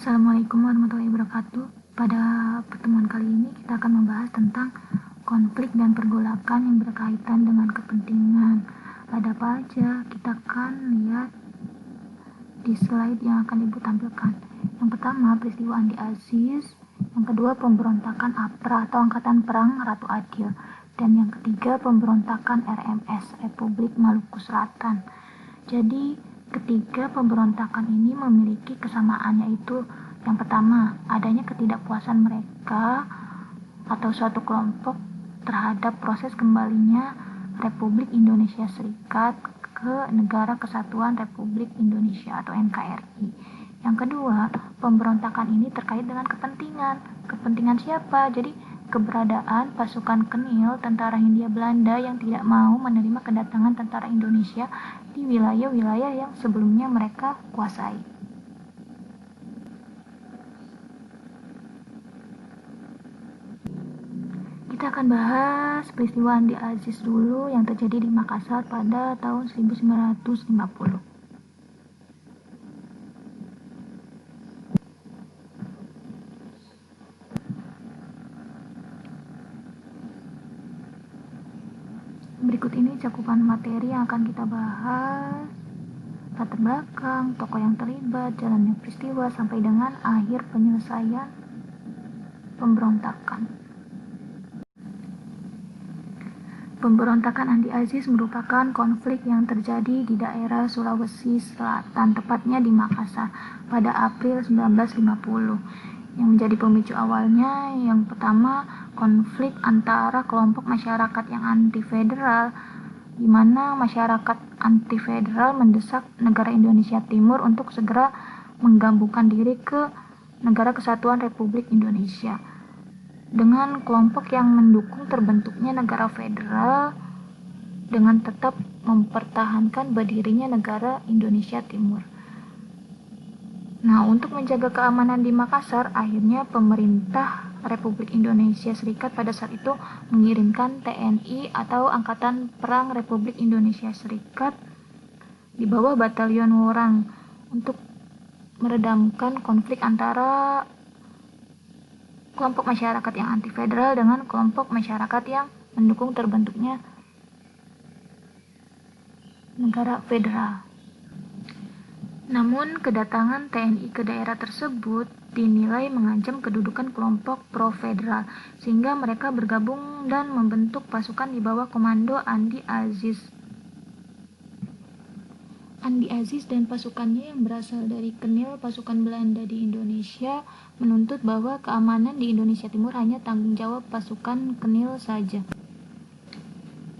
Assalamualaikum warahmatullahi wabarakatuh. Pada pertemuan kali ini kita akan membahas tentang konflik dan pergolakan yang berkaitan dengan kepentingan. Ada apa aja? Kita akan lihat di slide yang akan Ibu tampilkan. Yang pertama, peristiwa Andi Aziz. Yang kedua, pemberontakan APRA atau Angkatan Perang Ratu Adil. Dan yang ketiga, pemberontakan RMS, Republik Maluku Selatan. Jadi, ketiga pemberontakan ini memiliki kesamaan, yaitu yang pertama, adanya ketidakpuasan mereka atau suatu kelompok terhadap proses kembalinya Republik Indonesia Serikat ke Negara Kesatuan Republik Indonesia atau NKRI. Yang kedua, pemberontakan ini terkait dengan kepentingan. Kepentingan siapa? Jadi, keberadaan pasukan Kenil tentara Hindia Belanda yang tidak mau menerima kedatangan tentara Indonesia di wilayah-wilayah yang sebelumnya mereka kuasai. Kita akan bahas peristiwa Andi Aziz dulu yang terjadi di Makassar pada tahun 1950. Berikut ini cakupan materi yang akan kita bahas, latar belakang, tokoh yang terlibat, jalannya peristiwa, sampai dengan akhir penyelesaian pemberontakan. Pemberontakan Andi Aziz merupakan konflik yang terjadi di daerah Sulawesi Selatan, tepatnya di Makassar, pada April 1950. Yang menjadi pemicu awalnya, yang pertama, konflik antara kelompok masyarakat yang anti-federal, di mana masyarakat anti-federal mendesak negara Indonesia Timur untuk segera menggabungkan diri ke Negara Kesatuan Republik Indonesia, dengan kelompok yang mendukung terbentuknya negara federal dengan tetap mempertahankan berdirinya negara Indonesia Timur. Nah, untuk menjaga keamanan di Makassar, akhirnya pemerintah Republik Indonesia Serikat pada saat itu mengirimkan TNI atau Angkatan Perang Republik Indonesia Serikat di bawah Batalion Worang untuk meredamkan konflik antara kelompok masyarakat yang anti-federal dengan kelompok masyarakat yang mendukung terbentuknya negara federal. Namun, kedatangan TNI ke daerah tersebut dinilai mengancam kedudukan kelompok pro-federal, sehingga mereka bergabung dan membentuk pasukan di bawah komando Andi Aziz. Andi Aziz dan pasukannya yang berasal dari Kenil, pasukan Belanda di Indonesia, menuntut bahwa keamanan di Indonesia Timur hanya tanggung jawab pasukan Kenil saja.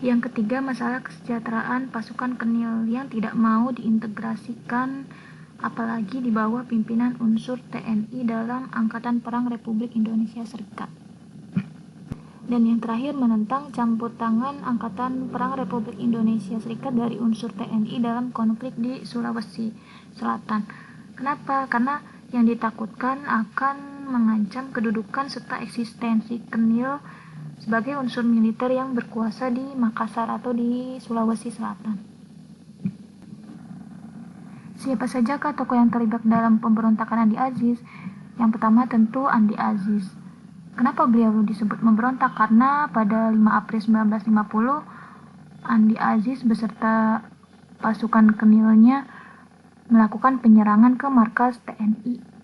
Yang ketiga, masalah kesejahteraan pasukan Kenil yang tidak mau diintegrasikan, apalagi di bawah pimpinan unsur TNI dalam Angkatan Perang Republik Indonesia Serikat. Dan yang terakhir, menentang campur tangan Angkatan Perang Republik Indonesia Serikat dari unsur TNI dalam konflik di Sulawesi Selatan. Kenapa? Karena yang ditakutkan akan mengancam kedudukan serta eksistensi Kenil sebagai unsur militer yang berkuasa di Makassar atau di Sulawesi Selatan. Siapa sajakah tokoh yang terlibat dalam pemberontakan Andi Aziz? Yang pertama tentu Andi Aziz. Kenapa beliau disebut memberontak? Karena pada 5 April 1950, Andi Aziz beserta pasukan Kenilnya melakukan penyerangan ke markas TNI.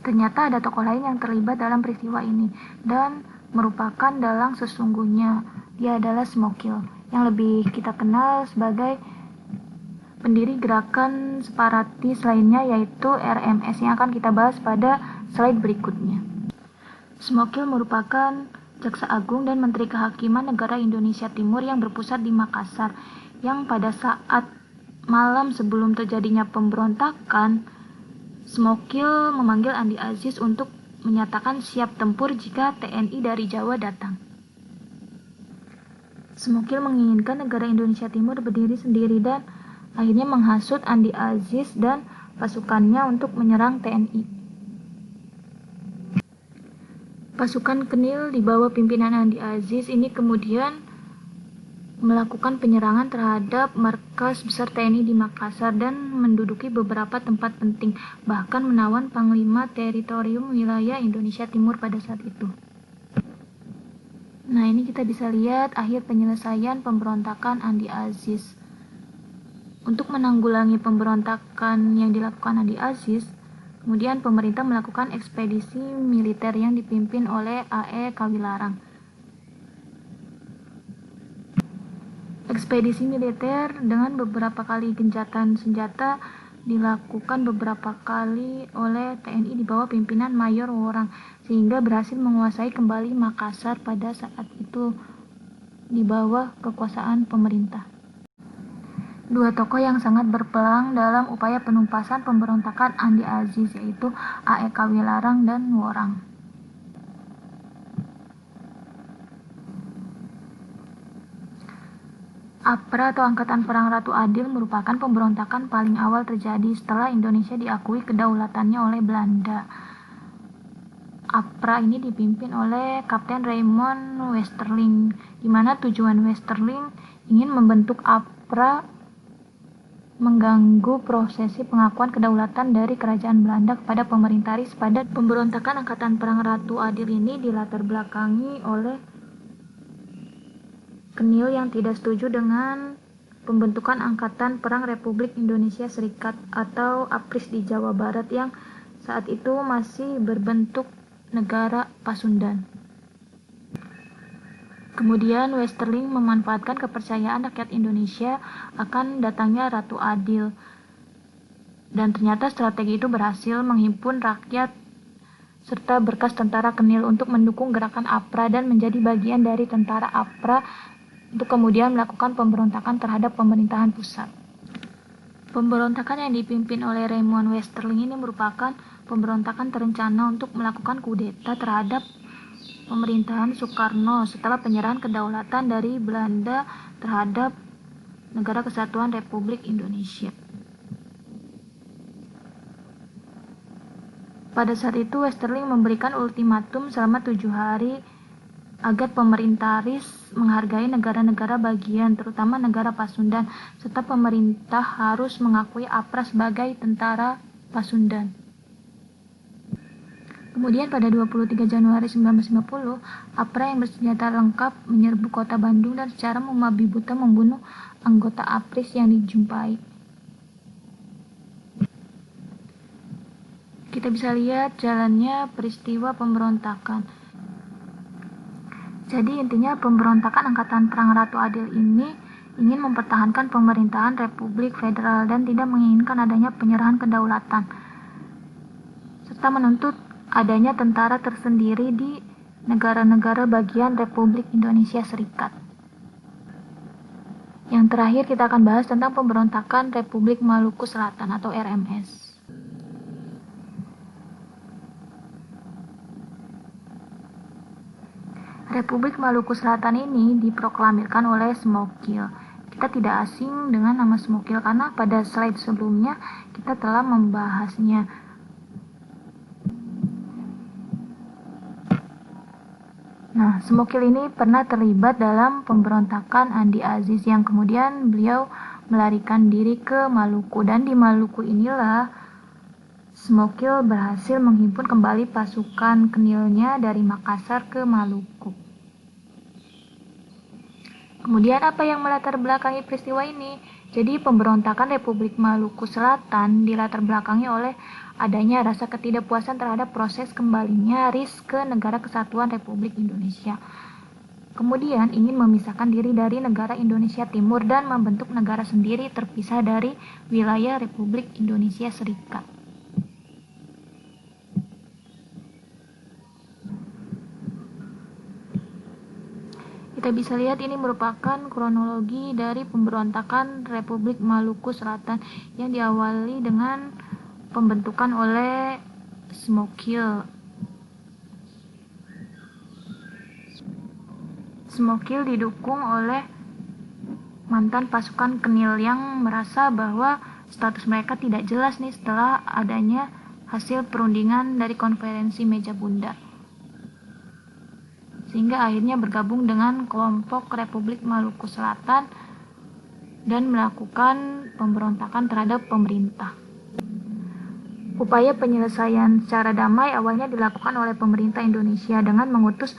Ternyata ada tokoh lain yang terlibat dalam peristiwa ini dan merupakan dalang sesungguhnya. Dia adalah Smokil, yang lebih kita kenal sebagai pendiri gerakan separatis lainnya, yaitu RMS, yang akan kita bahas pada slide berikutnya. Smokil merupakan Jaksa Agung dan Menteri Kehakiman Negara Indonesia Timur yang berpusat di Makassar, yang pada saat malam sebelum terjadinya pemberontakan, Smokil memanggil Andi Aziz untuk menyatakan siap tempur jika TNI dari Jawa datang. Smokil menginginkan negara Indonesia Timur berdiri sendiri dan akhirnya menghasut Andi Aziz dan pasukannya untuk menyerang TNI. Pasukan Kenil di bawah pimpinan Andi Aziz ini kemudian melakukan penyerangan terhadap markas besar TNI di Makassar dan menduduki beberapa tempat penting, bahkan menawan Panglima Teritorium Wilayah Indonesia Timur pada saat itu. Nah, ini kita bisa lihat akhir penyelesaian pemberontakan Andi Aziz. Untuk menanggulangi pemberontakan yang dilakukan Andi Aziz, kemudian pemerintah melakukan ekspedisi militer yang dipimpin oleh A.E. Kawilarang. Ekspedisi militer dengan beberapa kali gencatan senjata dilakukan beberapa kali oleh TNI di bawah pimpinan Mayor Worang, sehingga berhasil menguasai kembali Makassar pada saat itu di bawah kekuasaan pemerintah. Dua tokoh yang sangat berperan dalam upaya penumpasan pemberontakan Andi Aziz, yaitu A.E. Kawilarang dan Worang. APRA atau Angkatan Perang Ratu Adil merupakan pemberontakan paling awal terjadi setelah Indonesia diakui kedaulatannya oleh Belanda. APRA ini dipimpin oleh Kapten Raymond Westerling, di mana tujuan Westerling ingin membentuk APRA mengganggu prosesi pengakuan kedaulatan dari Kerajaan Belanda kepada pemerintah RIS. Pada pemberontakan Angkatan Perang Ratu Adil ini dilatar belakangi oleh Kenil yang tidak setuju dengan pembentukan Angkatan Perang Republik Indonesia Serikat atau APRIS di Jawa Barat yang saat itu masih berbentuk negara Pasundan. Kemudian Westerling memanfaatkan kepercayaan rakyat Indonesia akan datangnya Ratu Adil, dan ternyata strategi itu berhasil menghimpun rakyat serta berkas tentara Kenil untuk mendukung gerakan APRA dan menjadi bagian dari tentara APRA untuk kemudian melakukan pemberontakan terhadap pemerintahan pusat. Pemberontakan yang dipimpin oleh Raymond Westerling ini merupakan pemberontakan terencana untuk melakukan kudeta terhadap pemerintahan Soekarno setelah penyerahan kedaulatan dari Belanda terhadap Negara Kesatuan Republik Indonesia. Pada saat itu Westerling memberikan ultimatum selama 7 hari agar pemerintah RIS menghargai negara-negara bagian, terutama negara Pasundan, serta pemerintah harus mengakui APRA sebagai tentara Pasundan. Kemudian pada 23 Januari 1950, APRA yang bersenjata lengkap menyerbu kota Bandung dan secara membabi buta membunuh anggota APRIS yang dijumpai. Kita bisa lihat jalannya peristiwa pemberontakan. Jadi intinya pemberontakan Angkatan Perang Ratu Adil ini ingin mempertahankan pemerintahan Republik Federal dan tidak menginginkan adanya penyerahan kedaulatan, serta menuntut adanya tentara tersendiri di negara-negara bagian Republik Indonesia Serikat. Yang terakhir kita akan bahas tentang pemberontakan Republik Maluku Selatan atau RMS. Republik Maluku Selatan ini diproklamirkan oleh Smokil. Kita tidak asing dengan nama Smokil karena pada slide sebelumnya kita telah membahasnya. Nah, Smokil ini pernah terlibat dalam pemberontakan Andi Aziz yang kemudian beliau melarikan diri ke Maluku, dan di Maluku inilah Smokil berhasil menghimpun kembali pasukan Kenilnya dari Makassar ke Maluku. Kemudian apa yang melatar belakangi peristiwa ini? Jadi pemberontakan Republik Maluku Selatan dilatar belakangi oleh adanya rasa ketidakpuasan terhadap proses kembalinya RIS ke Negara Kesatuan Republik Indonesia. Kemudian ingin memisahkan diri dari negara Indonesia Timur dan membentuk negara sendiri terpisah dari wilayah Republik Indonesia Serikat. Kita bisa lihat ini merupakan kronologi dari pemberontakan Republik Maluku Selatan yang diawali dengan pembentukan oleh Smokil. Smokil didukung oleh mantan pasukan Kenil yang merasa bahwa status mereka tidak jelas nih setelah adanya hasil perundingan dari konferensi meja bundar. sehingga akhirnya bergabung dengan kelompok Republik Maluku Selatan dan melakukan pemberontakan terhadap pemerintah. Upaya penyelesaian secara damai awalnya dilakukan oleh pemerintah Indonesia dengan mengutus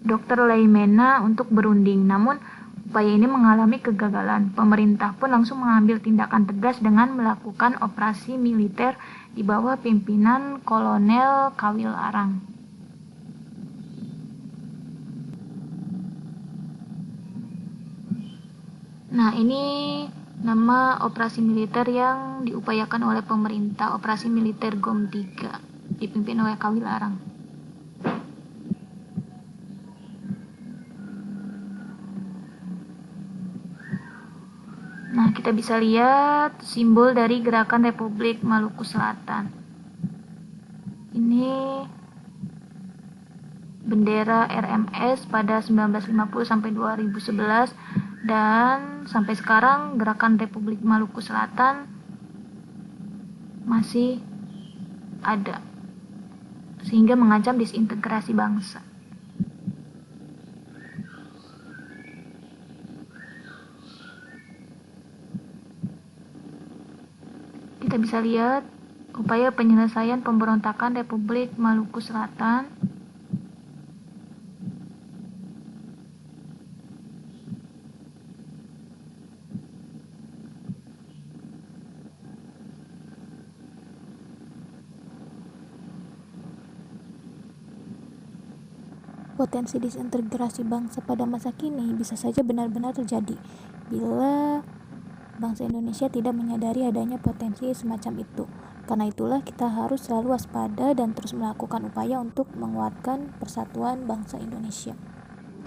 Dr. Leimena untuk berunding. Namun, upaya ini mengalami kegagalan. Pemerintah pun langsung mengambil tindakan tegas dengan melakukan operasi militer di bawah pimpinan Kolonel Kawil Arang. Nah, ini nama operasi militer yang diupayakan oleh pemerintah, operasi militer GOM 3, dipimpin oleh Kawil Arang. Nah, kita bisa lihat simbol dari Gerakan Republik Maluku Selatan. Ini bendera RMS pada 1950 sampai 2011, dan sampai sekarang Gerakan Republik Maluku Selatan masih ada, sehingga mengancam disintegrasi bangsa. Kita bisa lihat upaya penyelesaian pemberontakan Republik Maluku Selatan. Potensi disintegrasi bangsa pada masa kini bisa saja benar-benar terjadi bila bangsa Indonesia tidak menyadari adanya potensi semacam itu. Karena itulah kita harus selalu waspada dan terus melakukan upaya untuk menguatkan persatuan bangsa Indonesia.